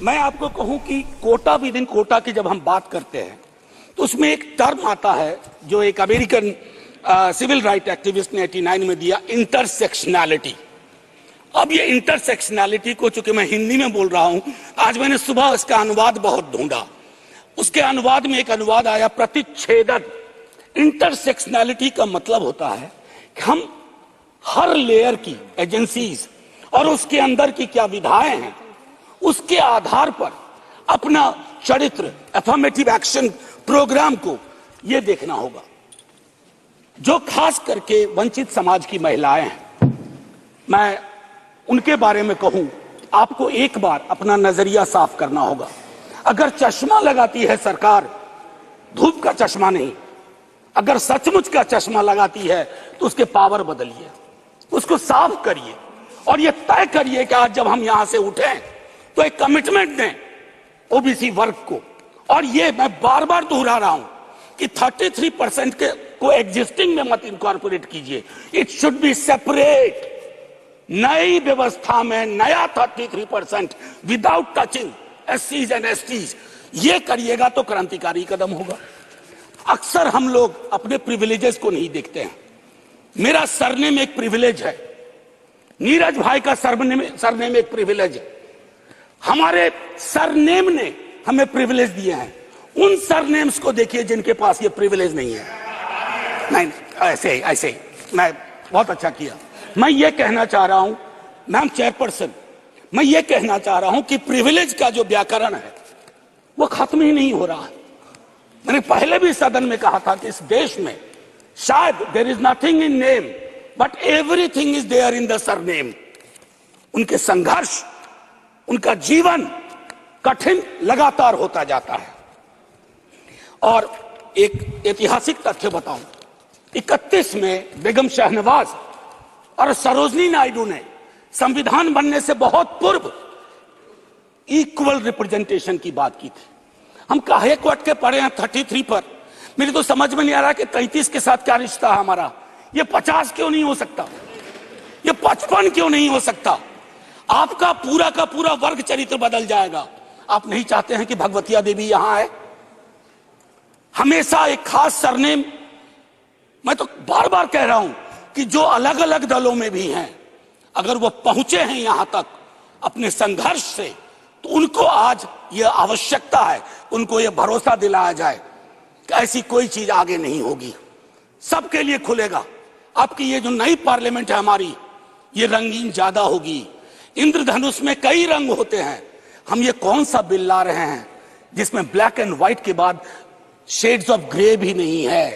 मैं आपको कहूं कि कोटा विद इन कोटा की जब हम बात करते हैं तो उसमें एक टर्म आता है जो एक अमेरिकन सिविल राइट एक्टिविस्ट ने 89 में दिया, इंटरसेक्शनैलिटी। अब ये इंटरसेक्शनैलिटी को चूंकि मैं हिंदी में बोल रहा हूं, आज मैंने सुबह इसका अनुवाद बहुत ढूंढा, उसके अनुवाद में एक अनुवाद आया प्रतिच्छेदन। इंटरसेक्शनैलिटी का मतलब होता है कि हम हर लेयर की एजेंसीज और उसके अंदर की क्या विधाएं हैं उसके आधार पर अपना चरित्र, अफर्मेटिव एक्शन प्रोग्राम को यह देखना होगा। जो खास करके वंचित समाज की महिलाएं हैं, मैं उनके बारे में कहूं, आपको एक बार अपना नजरिया साफ करना होगा। अगर चश्मा लगाती है सरकार, धूप का चश्मा नहीं, अगर सचमुच का चश्मा लगाती है तो उसके पावर बदलिए, उसको साफ करिए और ये तय करिए कि आज जब हम यहां से उठें तो एक कमिटमेंट दें ओबीसी वर्ग को। और ये मैं बार बार दोहरा रहा हूं कि 33% के को एग्जिस्टिंग में मत इनकॉर्पोरेट कीजिए, इट शुड बी सेपरेट। नई व्यवस्था में नया 33% विदाउट टचिंग एससीज एंड एसटीज, ये करिएगा तो क्रांतिकारी कदम होगा। अक्सर हम लोग अपने प्रिविलेजेस को नहीं देखते हैं। मेरा सरनेम एक प्रिविलेज है, नीरज भाई का सरनेम एक प्रिविलेज है। हमारे सरनेम ने हमें प्रिविलेज दिए हैं। उन सरनेम्स को देखिए जिनके पास ये प्रिविलेज नहीं है। नहीं, ऐसे ही मैं बहुत अच्छा किया। मैं ये कहना चाह रहा हूं मैम चेयरपर्सन, मैं ये कहना चाह रहा हूं कि प्रिविलेज का जो व्याकरण है वो खत्म ही नहीं हो रहा है। मैंने पहले भी सदन में कहा था कि इस देश में शायद there is nothing in name but everything is there in the surname. उनके संघर्ष, उनका जीवन कठिन लगातार होता जाता है। और एक ऐतिहासिक तथ्य बताऊं, 31 में बेगम शहनवाज और सरोजनी नायडू ने संविधान बनने से बहुत पूर्व इक्वल रिप्रेजेंटेशन की बात की थी। हम काहे को अटके पड़े हैं 33 पर? मेरी तो समझ में नहीं आ रहा कि 33 के साथ क्या रिश्ता है हमारा। ये 50 क्यों नहीं हो सकता? ये 55 क्यों नहीं हो सकता? आपका पूरा का पूरा वर्ग चरित्र बदल जाएगा। आप नहीं चाहते हैं कि भगवतिया देवी यहां आए? हमेशा एक खास सरनेम, मैं तो बार बार कह रहा हूं कि जो अलग अलग दलों में भी हैं, अगर वो पहुंचे हैं यहां तक अपने संघर्ष से, तो उनको आज ये आवश्यकता है, उनको ये भरोसा दिलाया जाए कि ऐसी कोई चीज आगे नहीं होगी, सबके लिए खुलेगा। आपकी ये जो नई पार्लियामेंट है हमारी, ये रंगीन ज्यादा होगी। इंद्रधनुष में कई रंग होते हैं। हम ये कौन सा बिल ला रहे हैं जिसमें ब्लैक एंड व्हाइट के बाद शेड्स ऑफ ग्रे भी नहीं है?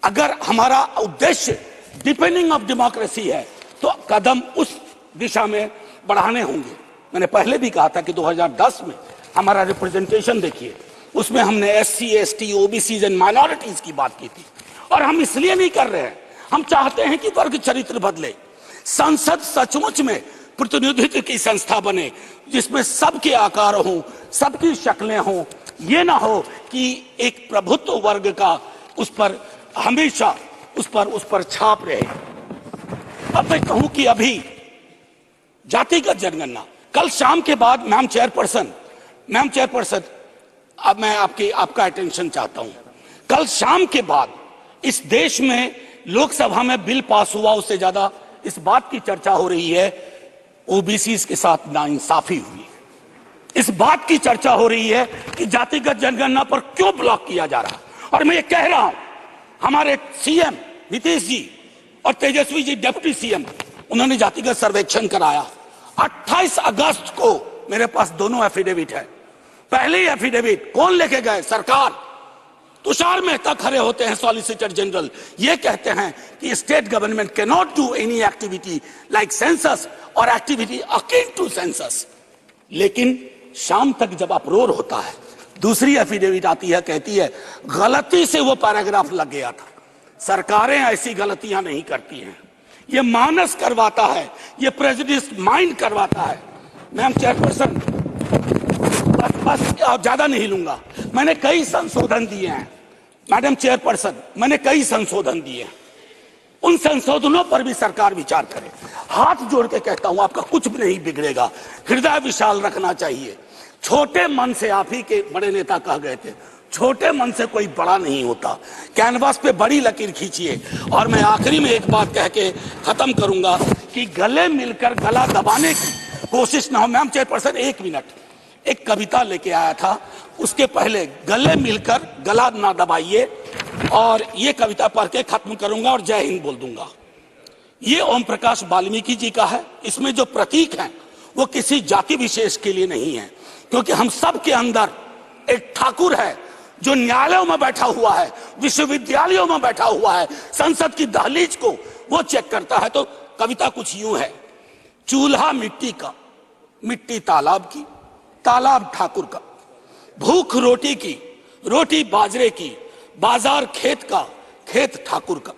अगर हमारा उद्देश्य डिपेंडिंग ऑफ डेमोक्रेसी है तो कदम उस दिशा में बढ़ाने होंगे। मैंने पहले भी कहा था कि 2010 में हमारा रिप्रेजेंटेशन देखिए, उसमें हमने SC, ST, OBC and minorities की बात की थी। और हम इसलिए नहीं कर रहे हैं, हम चाहते हैं कि वर्ग चरित्र बदले। संसद सचमुच में प्रतिनिधित्व की संस्था बने जिसमें सबके आकार हों, सबकी शक्लें हों। ये ना हो कि एक प्रभुत्व वर्ग का उस पर हमेशा उस पर छाप रहे। अब मैं कहूं कि अभी जातिगत जनगणना कल शाम के बाद, मैम चेयरपर्सन, अब मैं आपका अटेंशन चाहता हूं। कल शाम के बाद इस देश में लोकसभा में बिल पास हुआ, उससे ज्यादा इस बात की चर्चा हो रही है ओबीसी के साथ नाइंसाफी हुई। इस बात की चर्चा हो रही है कि जातिगत जनगणना पर क्यों ब्लॉक किया जा रहा है। और मैं ये कह रहा हूं, हमारे सीएम नीतीश जी और तेजस्वी जी डिप्टी सीएम, उन्होंने जातिगत सर्वेक्षण कराया। 28 अगस्त को मेरे पास दोनों एफिडेविट है। पहले ही एफिडेविट कौन लेके गए? सरकार। तुषार मेहता खड़े होते हैं, सॉलिसिटर जनरल, ये कहते हैं कि state government can not do any activity like census और एक्टिविटी अकिन टू सेंसस। लेकिन शाम तक जब अप्रोर होता है, दूसरी एफिडेविट आती है, कहती है गलती से वो पैराग्राफ लग गया था। सरकारें ऐसी गलतियां नहीं करती हैं, ये मानस करवाता है, ये प्रेजुडिस माइंड करवाता है। मैम चेयरपर्सन, बस ज्यादा नहीं लूंगा। मैंने कई संशोधन दिए हैं मैडम चेयरपर्सन, मैंने कई संशोधन दिए हैं। उन संशोधनों पर भी सरकार विचार करे। हाथ जोड़ के कहता हूं, आपका कुछ भी नहीं बिगड़ेगा, हृदय विशाल रखना चाहिए। छोटे मन से, आप ही के बड़े नेता कह गए थे, छोटे मन से कोई बड़ा नहीं होता। कैनवास पे बड़ी लकीर खींचिए। और मैं आखिरी में एक बात कह के खत्म करूंगा कि गले मिलकर गला दबाने की कोशिश ना हो। मैम चेयरपर्सन, 1 मिनट, एक कविता लेके आया था, उसके पहले गले मिलकर गला ना दबाइए, और ये कविता पढ़ के खत्म करूंगा और जय हिंद बोल दूंगा। ये ओम प्रकाश वाल्मीकि जी का है। इसमें जो प्रतीक हैं वो किसी जाति विशेष के लिए नहीं है, क्योंकि हम सब के अंदर एक ठाकुर है जो न्यायालयों में बैठा हुआ है, विश्वविद्यालयों में बैठा हुआ है, संसद की दहलीज को वो चेक करता है। तो कविता कुछ यूं है, चूल्हा मिट्टी का, मिट्टी तालाब की, तालाब ठाकुर का, भूख रोटी की, रोटी बाजरे की, बाजार खेत का, खेत ठाकुर का।